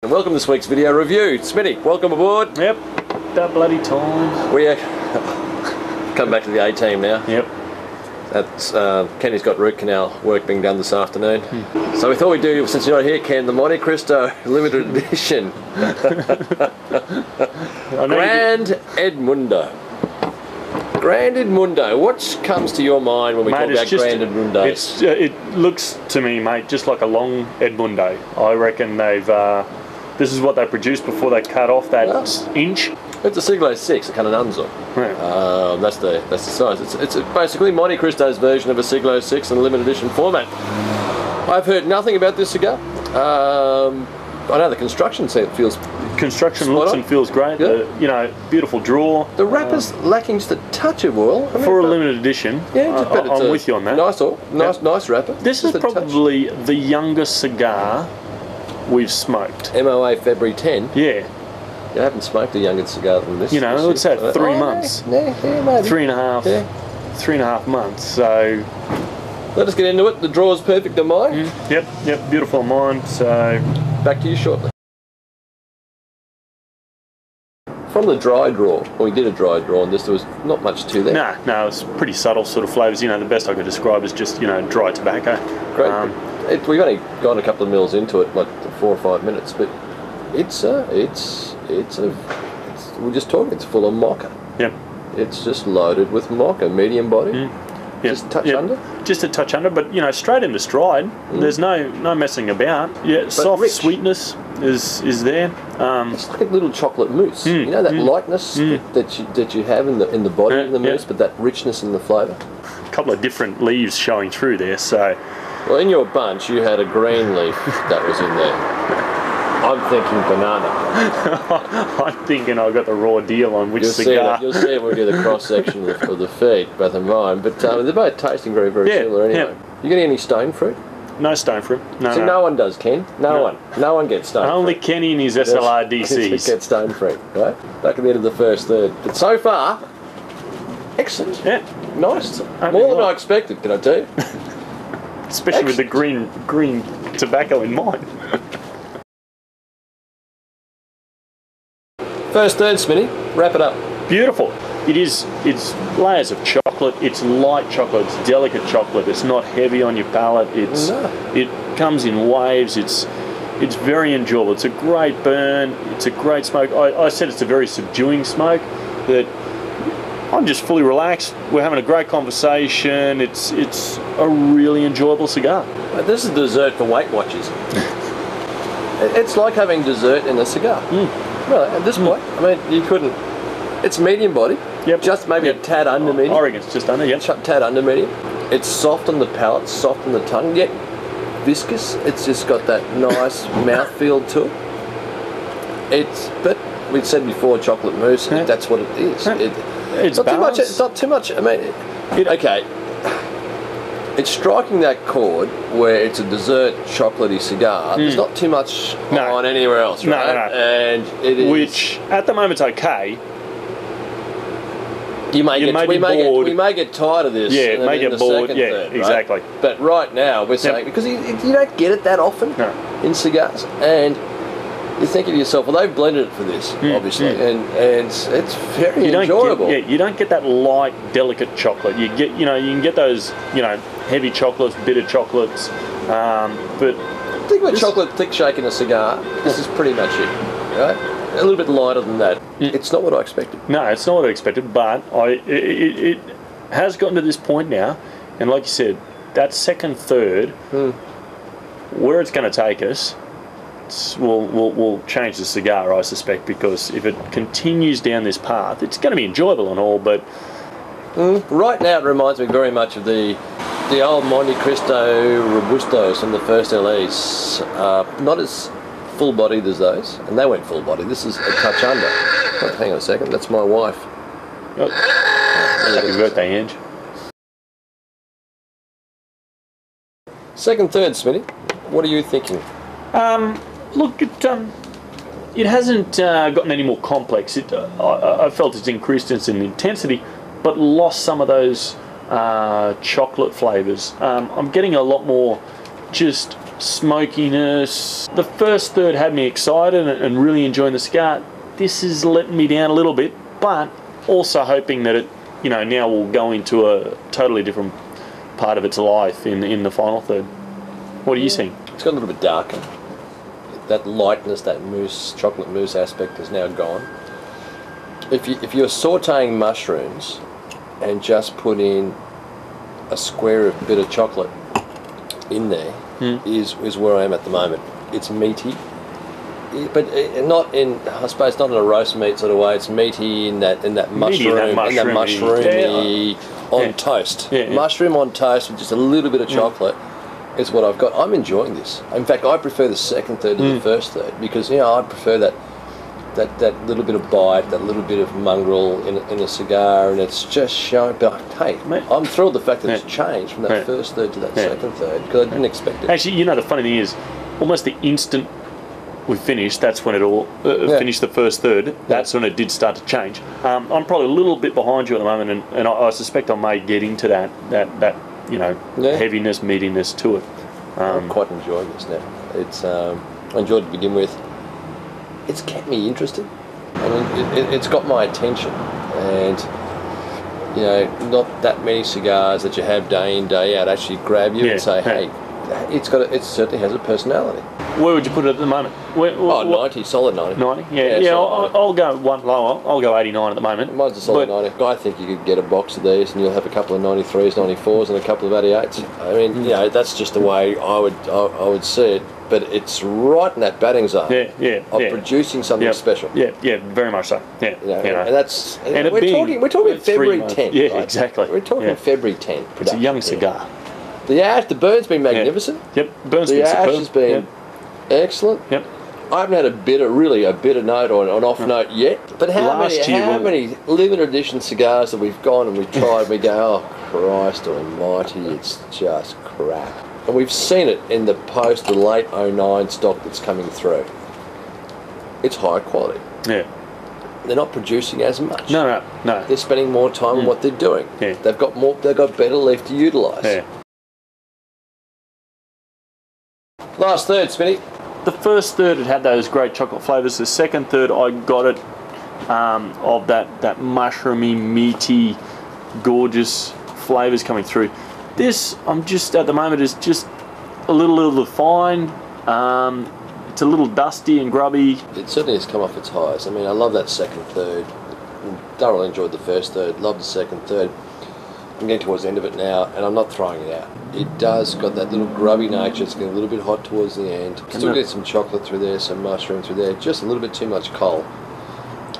And welcome to this week's video review. Smitty, welcome aboard. Yep, that bloody time. We come back to the A-team now. Yep. That's Kenny's got root canal work being done this afternoon. So we thought we'd do, since you're not here, Ken, the Monte Cristo limited edition. Grand Edmundo. Grand Edmundo. What comes to your mind when we talk about Grand Edmundo? It looks to me, mate, just like a long Edmundo. I reckon they've. This is what they produced before they cut off that inch. It's a Siglo 6, a Canonanzo. Yeah. That's the size. It's basically Monte Cristo's version of a Siglo 6 in a limited edition format. I've heard nothing about this cigar. I know the construction feels. Construction looks and feels great. Yeah. You know, beautiful draw. The wrapper's lacking just a touch of oil. For a limited edition. Yeah, I'm with you on that. Nice oil, nice wrapper. This is probably the youngest cigar we've smoked. MOA February 10. Yeah. You haven't smoked a younger cigar than this. You know, it's had 3 months. Yeah, maybe. 3.5. Yeah. 3.5 months. So. Let us get into it. The draw is perfect on mine. Yep, beautiful on mine. So. Back to you shortly. From the dry draw, we did a dry draw on this, there was not much to there. No, it's pretty subtle sort of flavours. You know, the best I could describe is just, you know, dry tobacco. Great. We've only gone a couple of mils into it, like 4 or 5 minutes, but we're just talking, it's full of mocha. Yep. It's just loaded with mocha, medium body. Just a touch under? Just a touch under, but you know, straight into stride. There's no messing about. Yeah, but soft rich. Sweetness is there. It's like a little chocolate mousse. You know that lightness that you have in the body of the mousse, but that richness in the flavour. A couple of different leaves showing through there. So, well, in your bunch, you had a green leaf that was in there. I'm thinking banana. I'm thinking I got the raw deal on which cigar. You'll see it when we do the cross section of the feed, both of mine. But they're both tasting very, very similar anyway. You getting any stone fruit? No stone fruit. No one does, Ken. No one gets stone fruit. Only Kenny and his SLRDCs get stone fruit, right? Back at the end of the first third. But so far, excellent. Yeah. Nice. More than I expected, can I tell you? Especially with the green tobacco in mine. First third, Smitty. Wrap it up. Beautiful. It's layers of chocolate. It's light chocolate. It's delicate chocolate. It's not heavy on your palate. It comes in waves. It's very enjoyable. It's a great burn. It's a great smoke. I said it's a very subduing smoke. That I'm just fully relaxed. We're having a great conversation. It's a really enjoyable cigar. This is dessert for Weight Watchers. It's like having dessert in a cigar. Well, at this point, I mean, you couldn't. It's medium body. Yep. Just maybe a tad under medium. I reckon it's just under. Yep. Tad under medium. It's soft on the palate, soft on the tongue, yet viscous. It's just got that nice mouthfeel to it. But we said before, chocolate mousse. That's what it is. It's not balanced. too much. It's not too much. I mean, okay. It's striking that chord where it's a dessert chocolatey cigar. There's not too much on anywhere else, right? No. And it is, which at the moment's okay. We may get tired of this. Yeah, it may get bored. Yeah, third, exactly. Right? But right now we're saying because you don't get it that often in cigars, and you think of yourself, well, they've blended it for this, obviously, and it's very enjoyable. You don't get that light, delicate chocolate. You can get those, heavy chocolates, bitter chocolates, but think of a chocolate thick shake in a cigar. This is pretty much it, right? A little bit lighter than that. It's not what I expected. No, it's not what I expected, but it has gotten to this point now, and like you said, that second third, where it's going to take us. We'll change the cigar, I suspect, because if it continues down this path, it's going to be enjoyable and all, but right now it reminds me very much of the old Monte Cristo Robustos from the first LEs. Not as full-bodied as those, and they went full-body. This is a touch under. Oh, hang on a second, that's my wife. Happy birthday, Ange. Second third, Smitty. What are you thinking? Look, it hasn't gotten any more complex. I felt it's increased in intensity, but lost some of those chocolate flavours. I'm getting a lot more just smokiness. The first third had me excited and really enjoying the cigar. This is letting me down a little bit, but also hoping that it, you know, now will go into a totally different part of its life in the final third. What are you seeing? It's got a little bit darker. That lightness, that mousse, chocolate mousse aspect is now gone. If you're sautéing mushrooms and just put in a square of bitter chocolate in there, is where I am at the moment. It's meaty, but not in, I suppose, not in a roast meat sort of way. It's meaty in that mushroomy on toast. Yeah, yeah. Mushroom on toast with just a little bit of chocolate is what I've got. I'm enjoying this. In fact, I prefer the second third to the first third because, you know, I prefer that little bit of bite, that little bit of mongrel in a cigar, and it's just showing. But hey, I'm thrilled the fact that it's changed from that first third to that second third because I didn't expect it. Actually, you know, the funny thing is, almost the instant we finished, that's when it all finished the first third. That's when it did start to change. I'm probably a little bit behind you at the moment, and I suspect I may get into that you know, heaviness, meatiness to it. I'm quite enjoying this now. It's I enjoyed it to begin with. It's kept me interested. I mean, it's got my attention, and you know, not that many cigars that you have day in, day out actually grab you and say, "Hey, it certainly has a personality." Where would you put it at the moment? 90, solid 90. 90, yeah. I'll go one lower. I'll go 89 at the moment. Mine's a solid 90. I think you could get a box of these, and you'll have a couple of 93s, 94s, and a couple of 88s. I mean, you know, that's just the way I would see it. But it's right in that batting zone of producing something special. Yeah, very much so. Yeah, you know, and that's we're talking February 10. Yeah, right? Exactly. We're talking February 10. It's a young cigar. The burn's been magnificent. Yep, burn's been superb. The ash has been excellent. Yep. I haven't had a bitter note or an off note yet. But how many limited edition cigars that we've gone and we've tried and we go, oh Christ almighty, it's just crap. And we've seen it in the late 09 stock that's coming through. It's high quality. Yeah. They're not producing as much. No. They're spending more time on what they're doing. Yeah. They've got better leaf to utilise. Yeah. Last third, Spinny. The first third, it had those great chocolate flavours. The second third, I got it of that mushroomy, meaty, gorgeous flavours coming through. This, I'm just, at the moment, is just a little fine. It's a little dusty and grubby. It certainly has come off its highs. I mean, I love that second third. Thoroughly enjoyed the first third. Love the second third. I'm getting towards the end of it now, and I'm not throwing it out. It does got that little grubby nature. It's getting a little bit hot towards the end. Still get some chocolate through there, some mushroom through there. Just a little bit too much coal.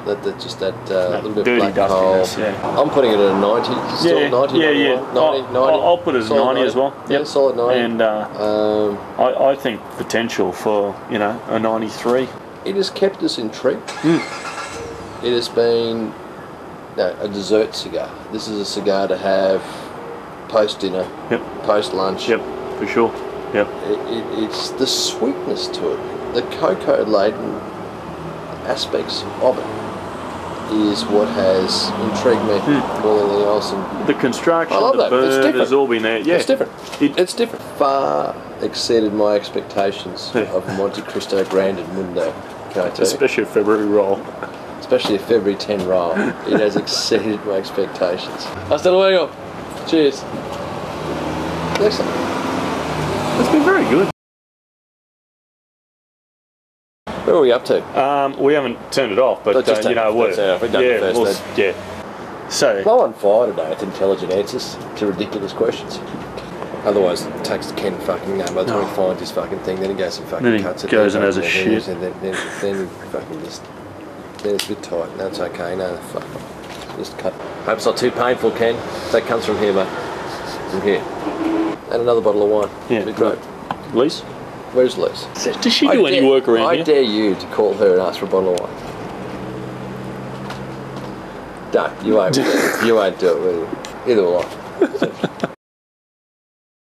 That little bit of black coal. Yeah. I'm putting it at a 90. Still 90. Yeah. 90. I'll put it as 90 as well. Yeah, solid 90. And I think potential for, you know, a 93. It has kept us intrigued. It has been a dessert cigar. This is a cigar to have post-dinner, post-lunch. Yep, for sure. Yep. It's the sweetness to it, the cocoa-laden aspects of it is what has intrigued me more than anything else. And the construction, the bird has all been there. Yeah. It's different. It's different. Far exceeded my expectations of Monte Cristo Grand Edmundo. Especially a February roll. Especially a February 10 roll. It has exceeded my expectations. Hasta luego. Cheers. Excellent. It's been very good. Where are we up to? We haven't turned it off, but you know, we've done the first. So I'm on fire today with intelligent answers to ridiculous questions. Otherwise, it takes Ken fucking by the time he finds his fucking thing, then he goes and fucking cuts it. Then he goes and has a shit. And then fucking just. Then it's a bit tight. No, it's okay. No, fuck. Just cut. Hope it's not too painful, Ken. That comes from here, mate. From here. And another bottle of wine. Yeah. Be great. Lise? Where's Lise? Does she do any work around here? I dare you to call her and ask for a bottle of wine. No, you won't. You won't do it, will you? Either will I.